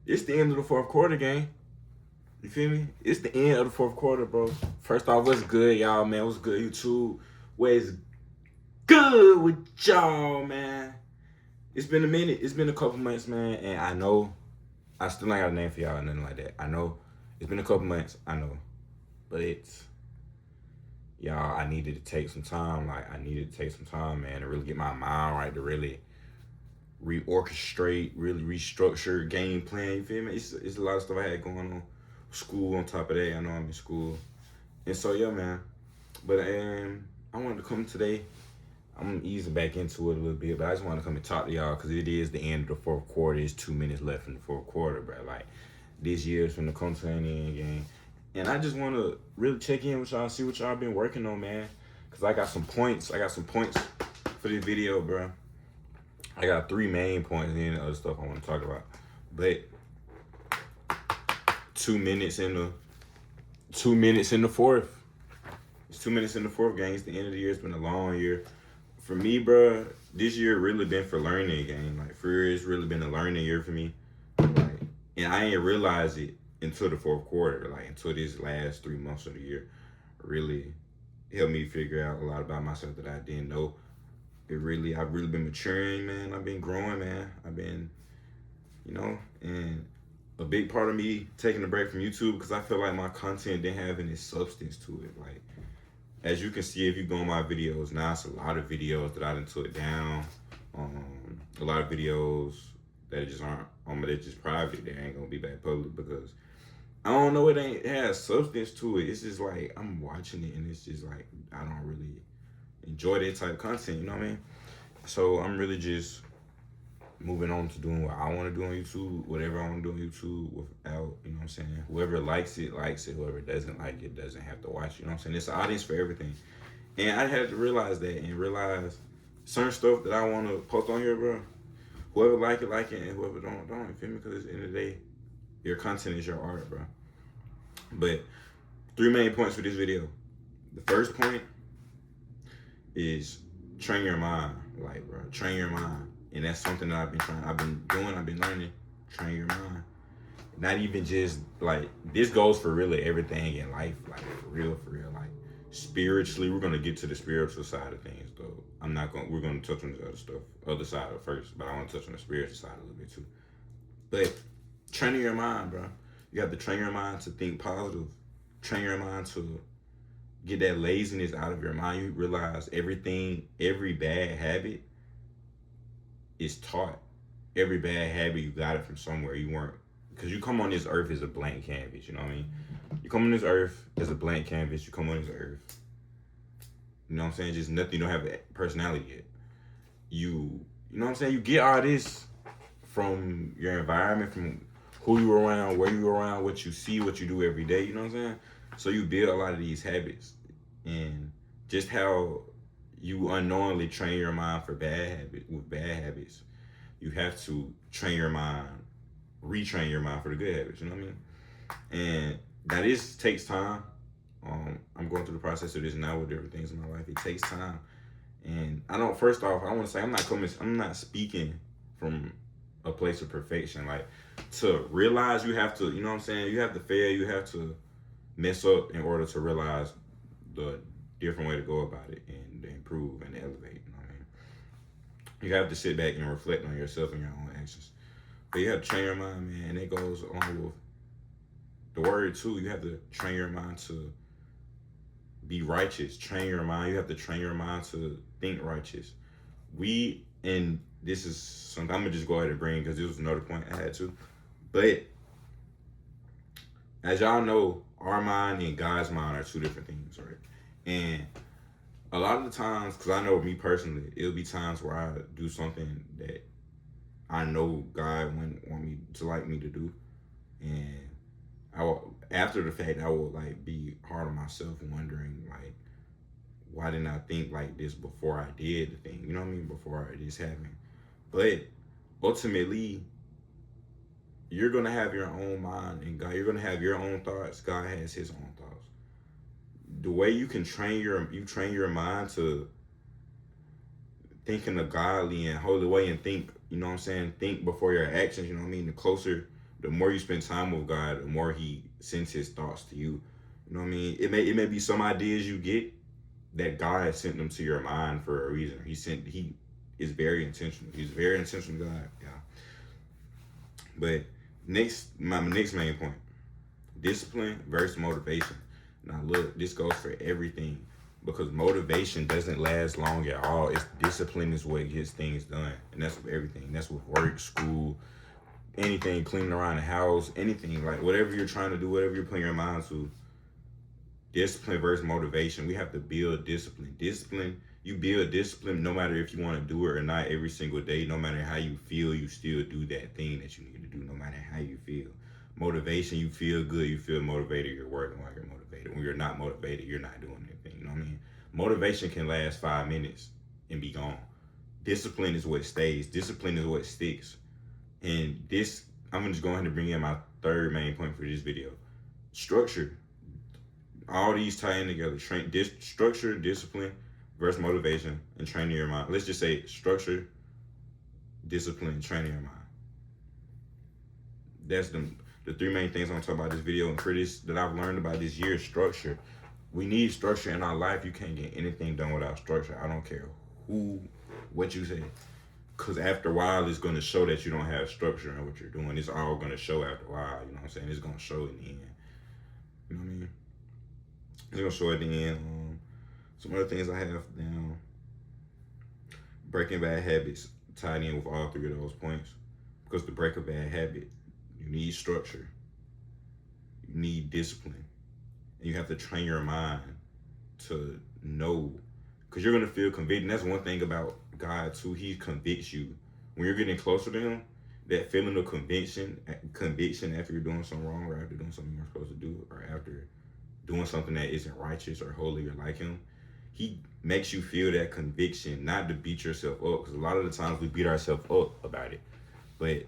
It's the end of the fourth quarter, gang. You feel me? It's the end of the fourth quarter, bro. First off, what's good, y'all, man? What's good, YouTube? What's good with y'all, man? It's been a minute. It's been a couple months, man, and I know I still ain't got a name for y'all or nothing like that. I know it's been a couple months. I know, but it's y'all. I needed to take some time. Like I needed to take some time, man, to really get my mind right, to really reorchestrate, really restructure game plan. You feel me? It's a lot of stuff I had going on. School on top of that. I know I'm in school, and so yeah, man. But I wanted to come today. I'm easing back into it a little bit, but I just want to come and talk to y'all because it is the end of the fourth quarter. It's 2 minutes left in the fourth quarter, bro. Like this year's from the come to an end game, and I just want to really check in with y'all, see what y'all been working on, man. Cause I got some points. I got some points for this video, bro. I got three main points and then other stuff I want to talk about. But 2 minutes in the 2 minutes in the fourth. It's 2 minutes in the fourth game. It's the end of the year. It's been a long year. For me, bro, this year really been for learning again. Like for real, it's really been a learning year for me. Like, and I ain't realized it until the fourth quarter. Like until these last 3 months of the year, really helped me figure out a lot about myself that I didn't know. I've really been maturing, man. I've been growing, man. I've been, and a big part of me taking a break from YouTube because I feel like my content didn't have any substance to it. Like, as you can see, if you go on my videos now, it's a lot of videos that I done took down. A lot of videos that just aren't they're just private. They ain't gonna be back public because I don't know. It has substance to it. It's just like I'm watching it and it's just like I don't really enjoy that type of content. You know what I mean? So I'm really just moving on to doing what I want to do on YouTube, whatever I want to do on YouTube without, you know what I'm saying? Whoever likes it, likes it. Whoever doesn't like it, doesn't have to watch it. You know what I'm saying? It's an audience for everything. And I had to realize that and realize certain stuff that I want to post on here, bro. Whoever like it, and whoever don't. You feel me? Because at the end of the day, your content is your art, bro. But 3 main points for this video. The first point is train your mind. Like, bro, train your mind. And that's something that I've been learning. Train your mind. Not even just like this goes for really everything in life, like for real. Like spiritually, we're gonna get to the spiritual side of things though. We're gonna touch on the other side of first, but I wanna touch on the spiritual side a little bit too. But training your mind, bro. You have to train your mind to think positive. Train your mind to get that laziness out of your mind. You realize every bad habit is taught. Every bad habit you got it from somewhere. You weren't, because you come on this earth as a blank canvas. You know what I mean? You come on this earth as a blank canvas. You come on this earth. You know what I'm saying? Just nothing. You don't have a personality yet. You know what I'm saying? You get all this from your environment, from who you around, where you around, what you see, what you do every day. You know what I'm saying? So you build a lot of these habits, and just how you unknowingly train your mind for bad habits. You have to train your mind, retrain your mind for the good habits. You know what I mean? And takes time. I'm going through the process of this now with different things in my life. It takes time, and I don't. First off, I want to say I'm not speaking from a place of perfection. Like to realize you have to. You know what I'm saying? You have to fail. You have to mess up in order to realize the different way to go about it and to improve and elevate. You know what I mean? You have to sit back and reflect on yourself and your own actions. But you have to train your mind, man, and it goes along with the word too. You have to train your mind to be righteous. Train your mind. You have to train your mind to think righteous. And this is something I'm gonna just go ahead and bring because this was another point I had to. But as y'all know, our mind and God's mind are two different things, right? And a lot of the times, because I know me personally, it'll be times where I do something that I know God wouldn't want me to like me to do, and after the fact, I will like be hard on myself, wondering like, why didn't I think like this before I did the thing? You know what I mean? Before this happened. But ultimately, you're gonna have your own mind, and God, you're gonna have your own thoughts. God has His own thoughts. The way you can train your mind to think in a godly and holy way, and think, you know what I'm saying, think before your actions. You know what I mean? the more you spend time with God, the more He sends His thoughts to you. You know what I mean? It may be some ideas you get that God sent them to your mind for a reason. He is very intentional. He's a very intentional God. Yeah. But my next main point: discipline versus motivation. Now look, this goes for everything because motivation doesn't last long at all. It's discipline is what gets things done, and that's with everything. That's with work, school, anything, cleaning around the house, anything like whatever you're trying to do, whatever you're putting your mind to. Discipline versus motivation. We have to build discipline. Discipline. You build discipline no matter if you want to do it or not every single day. No matter how you feel, you still do that thing that you need to do. No matter how you feel. Motivation. You feel good. You feel motivated. You're working while you're motivated. When you're not motivated, you're not doing anything. You know what I mean? Motivation can last 5 minutes and be gone. Discipline is what stays. Discipline is what sticks. And this, I'm just going to bring in my third main point for this video. Structure. All these tie in together. Structure, discipline versus motivation, and training your mind. Let's just say structure, discipline, training your mind. That's the three main things I'm talking about this video. And for this that I've learned about this year, structure. We need structure in our life. You can't get anything done without structure. I don't care what you say. Because after a while, it's going to show that you don't have structure in what you're doing. It's all going to show after a while. You know what I'm saying? It's going to show in the end. You know what I mean? It's going to show at the end. Some other things I have down. Breaking bad habits tied in with all three of those points. Because to break a bad habit, you need structure. You need discipline. And you have to train your mind to know. Because you're going to feel convicted. And that's one thing about God, too. He convicts you. When you're getting closer to Him, that feeling of conviction after you're doing something wrong or after doing something you're supposed to do or after doing something that isn't righteous or holy or like Him, He makes you feel that conviction, not to beat yourself up, because a lot of the times we beat ourselves up about it. But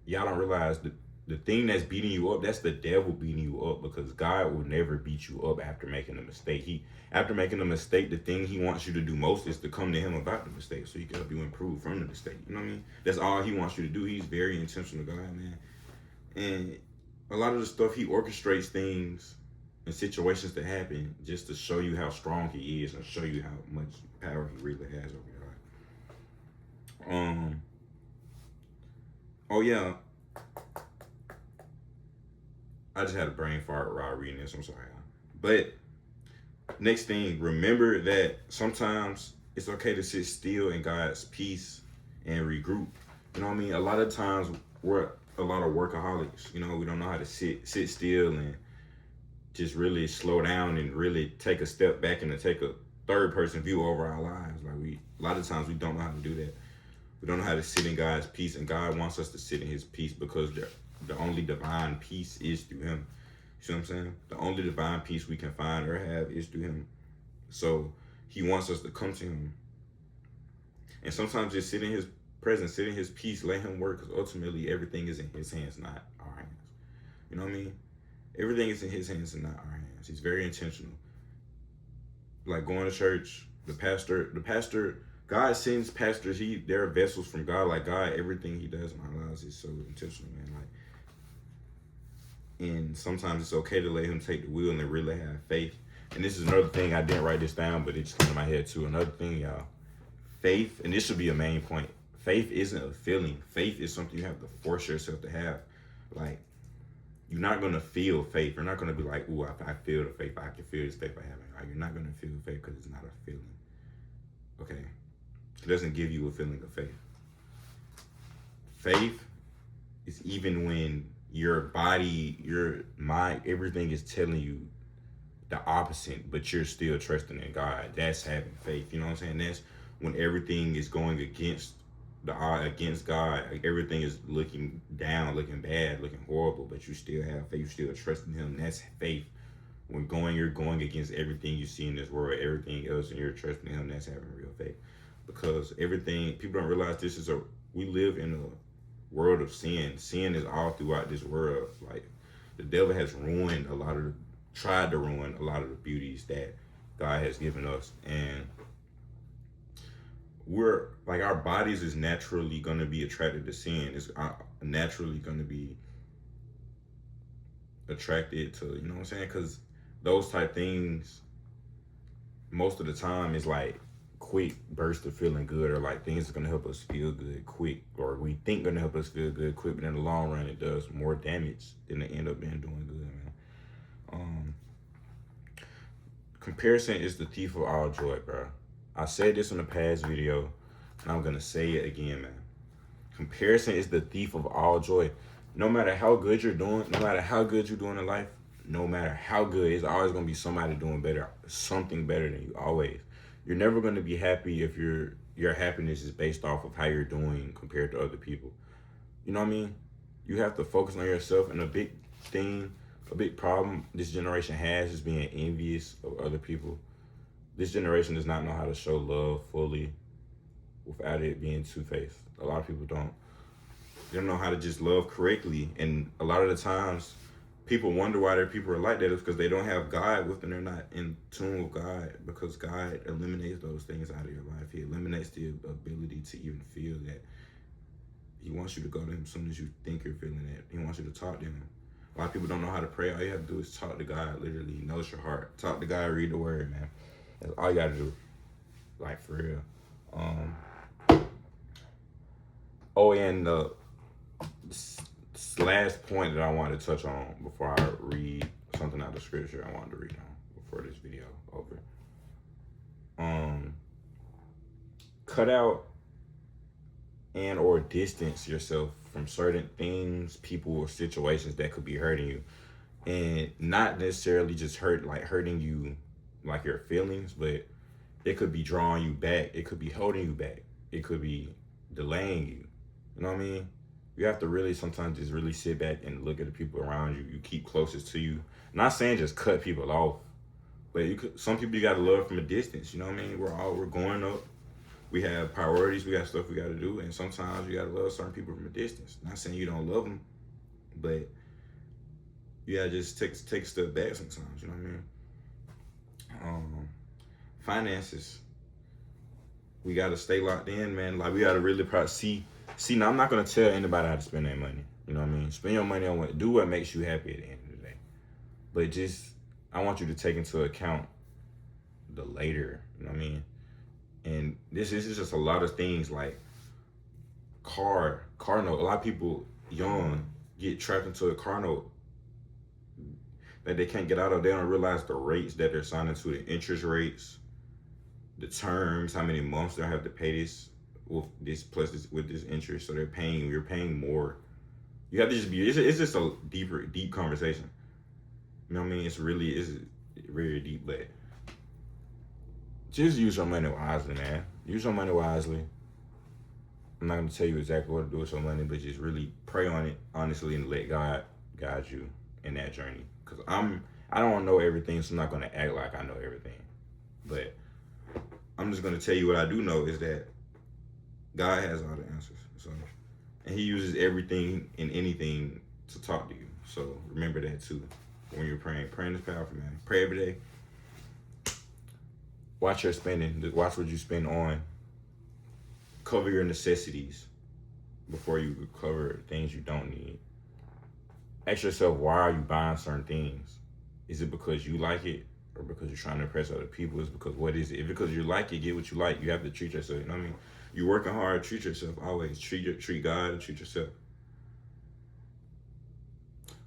y'all don't realize the thing that's beating you up, that's the devil beating you up, because God will never beat you up after making a mistake. After making a mistake, the thing He wants you to do most is to come to Him about the mistake so He can help you improve from the mistake. You know what I mean? That's all He wants you to do. He's very intentional, God, man. And a lot of the stuff He orchestrates things and situations to happen just to show you how strong He is and show you how much power He really has over your life. Oh yeah, I just had a brain fart while reading this. I'm sorry, but next thing, remember that sometimes it's okay to sit still in God's peace and regroup. You know what I mean? A lot of times we're a lot of workaholics. You know, we don't know how to sit still and just really slow down and really take a step back and to take a third person view over our lives. Like a lot of times we don't know how to do that. We don't know how to sit in God's peace, and God wants us to sit in His peace because the only divine peace is through Him. You see what I'm saying? The only divine peace we can find or have is through Him. So He wants us to come to Him. And sometimes just sit in His presence, sit in His peace, let Him work, because ultimately everything is in His hands, not our hands. You know what I mean? Everything is in His hands and not our hands. He's very intentional. Like going to church, the pastor, God sends pastors. They're vessels from God. Like God, everything He does in our lives is so intentional, man. And sometimes it's okay to let Him take the wheel and really have faith. And this is another thing, I didn't write this down, but it just came to my head too. Another thing, y'all, faith, and this should be a main point. Faith isn't a feeling. Faith is something you have to force yourself to have. Like, you're not going to feel faith. You're not going to be like, ooh, I feel the faith. I can feel this faith I have. Like, you're not going to feel faith because it's not a feeling. Okay? It doesn't give you a feeling of faith. Faith is even when your body, your mind, everything is telling you the opposite, but you're still trusting in God. That's having faith. You know what I'm saying? That's when everything is going against against God. Like everything is looking down, looking bad, looking horrible, but you still have faith. You still trust in Him. That's faith. When you're going against everything you see in this world, everything else, and you're trusting in Him. That's having real faith. Because people don't realize we live in a world of sin. Sin is all throughout this world. Like the devil has tried to ruin a lot of the beauties that God has given us. And we're like our bodies is naturally gonna be attracted to sin. It's naturally gonna be attracted to, you know what I'm saying? Because those type things most of the time is like quick burst of feeling good, or like things are gonna help us feel good quick, or we think gonna help us feel good quick, but in the long run it does more damage than it end up being doing good, man. Um, Comparison is the thief of all joy, bro. I said this in a past video, and I'm gonna say it again, man. Comparison is the thief of all joy. No matter how good you're doing, no matter how good you're doing in life, no matter how good, it's always gonna be somebody doing better, something better than you. Always. You're never gonna be happy if your happiness is based off of how you're doing compared to other people. You know what I mean? You have to focus on yourself, and a big thing, a big problem this generation has is being envious of other people. This generation does not know how to show love fully without it being two-faced. A lot of people don't. They don't know how to just love correctly, and a lot of the times people wonder why their people are like that. Is because they don't have God with them. They're not in tune with God, because God eliminates those things out of your life. He eliminates the ability to even feel that. He wants you to go to him as soon as you think you're feeling it. He wants you to talk to him. A lot of people don't know how to pray. All you have to do is talk to God. Literally, he knows your heart. Talk to God, read the word, man. That's all you got to do. Like, for real. And the last point that I wanted to touch on before I read something out of the scripture I wanted to read on before this video over. Cut out and or distance yourself from certain things, people, or situations that could be hurting you. And not necessarily just hurting you like your feelings, but it could be drawing you back. It could be holding you back. It could be delaying you. You know what I mean? You have to really sometimes just really sit back and look at the people around you. You keep closest to you. Not saying just cut people off, but some people you gotta love from a distance. You know what I mean? We're growing up. We have priorities. We got stuff we gotta do, and sometimes you gotta love certain people from a distance. Not saying you don't love them, but you gotta just take a step back sometimes. You know what I mean? Finances. We gotta stay locked in, man. Like, we gotta really probably see. Now, I'm not gonna tell anybody how to spend their money. You know what I mean? Spend your money on do what makes you happy at the end of the day. But just, I want you to take into account the later. You know what I mean? And this is just a lot of things, like car note. A lot of people young get trapped into a car note that they can't get out of. They don't realize the rates that they're signing to, the interest rates, the terms, how many months they have to pay this with this interest. So you're paying more. You have to just be. It's just a deep conversation. You know what I mean? It's very deep, but just use your money wisely, man. Use your money wisely. I'm not gonna tell you exactly what to do with your money, but just really pray on it honestly and let God guide you in that journey. Cause I don't know everything, so I'm not gonna act like I know everything. But I'm just gonna tell you what I do know is that God has all the answers. So, and He uses everything and anything to talk to you. So remember that too when you're praying. Praying is powerful, man. Pray every day. Watch your spending. Watch what you spend on. Cover your necessities before you cover things you don't need. Ask yourself, why are you buying certain things? Is it because you like it, or because you're trying to impress other people? Is because what is it? If because you like it, get what you like. You have to treat yourself. You know what I mean? You're working hard. Treat yourself always. Treat God and treat yourself.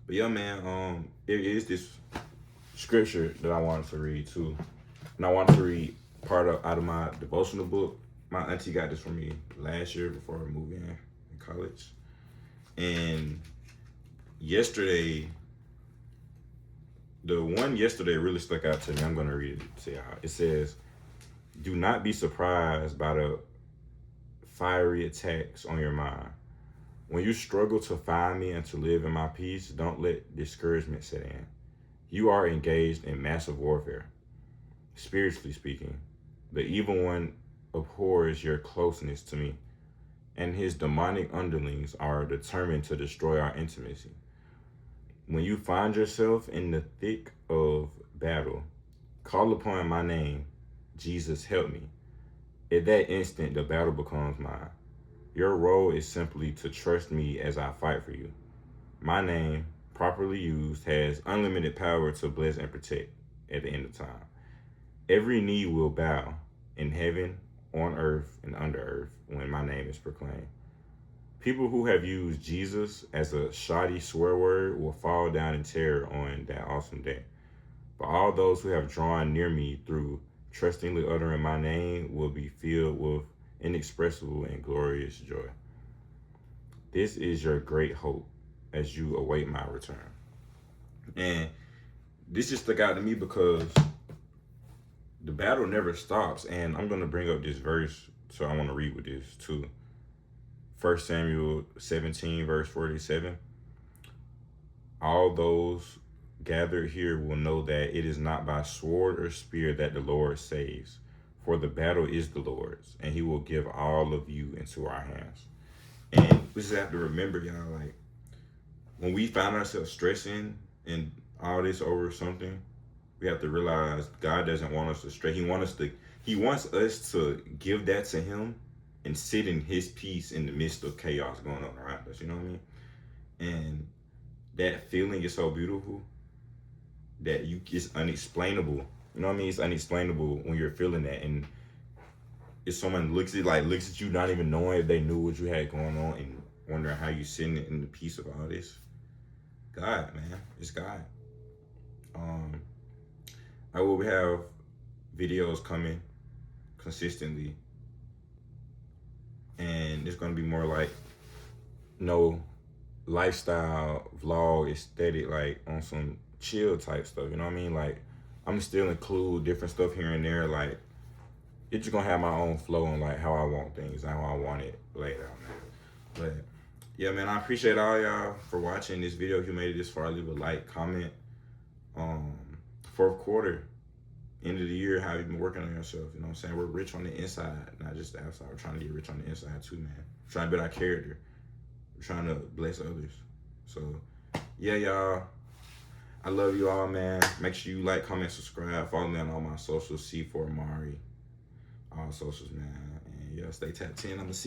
But yeah, man. It is this scripture that I wanted to read too, and I wanted to read out of my devotional book. My auntie got this for me last year before I moved in college, and the one yesterday really stuck out to me. I'm gonna read it to y'all. It says, "Do not be surprised by the fiery attacks on your mind. When you struggle to find me and to live in my peace, don't let discouragement set in. You are engaged in massive warfare. Spiritually speaking, the evil one abhors your closeness to me, and his demonic underlings are determined to destroy our intimacy. When you find yourself in the thick of battle, call upon my name, Jesus, help me. At that instant, the battle becomes mine. Your role is simply to trust me as I fight for you. My name, properly used, has unlimited power to bless and protect at the end of time. Every knee will bow in heaven, on earth, and under earth when my name is proclaimed. People who have used Jesus as a shoddy swear word will fall down in terror on that awesome day. But all those who have drawn near me through trustingly uttering my name will be filled with inexpressible and glorious joy. This is your great hope as you await my return. And this just stuck out to me because the battle never stops. And I'm going to bring up this verse, so I want to read with this too. 1 Samuel 17, verse 47. All those gathered here will know that it is not by sword or spear that the Lord saves, for the battle is the Lord's, and he will give all of you into our hands. And we just have to remember, y'all, like, when we find ourselves stressing and all this over something, we have to realize God doesn't want us to stress. He wants us to give that to him and sit in his peace in the midst of chaos going on around us. You know what I mean? And that feeling is so beautiful that it's unexplainable. You know what I mean? It's unexplainable when you're feeling that, and if someone looks at you not even knowing if they knew what you had going on and wondering how you sitting in the peace of all this. God, man, it's God. I will have videos coming consistently, and it's gonna be more like no lifestyle vlog aesthetic, like on some chill type stuff. You know what I mean? Like, I'm still include different stuff here and there. Like, it's just gonna have my own flow on like how I want things, how I want it laid out, man. But yeah, man, I appreciate all y'all for watching this video. If you made it this far, leave a like, comment. Fourth quarter, end of the year, how you been working on yourself? You know what I'm saying? We're rich on the inside, not just the outside. We're trying to get rich on the inside too, man. We're trying to build our character. We're trying to bless others. So yeah, y'all, I love you all, man. Make sure you like, comment, subscribe, follow me on all my socials, C4Amari, all socials, man. And yeah, stay tapped in. I'm gonna see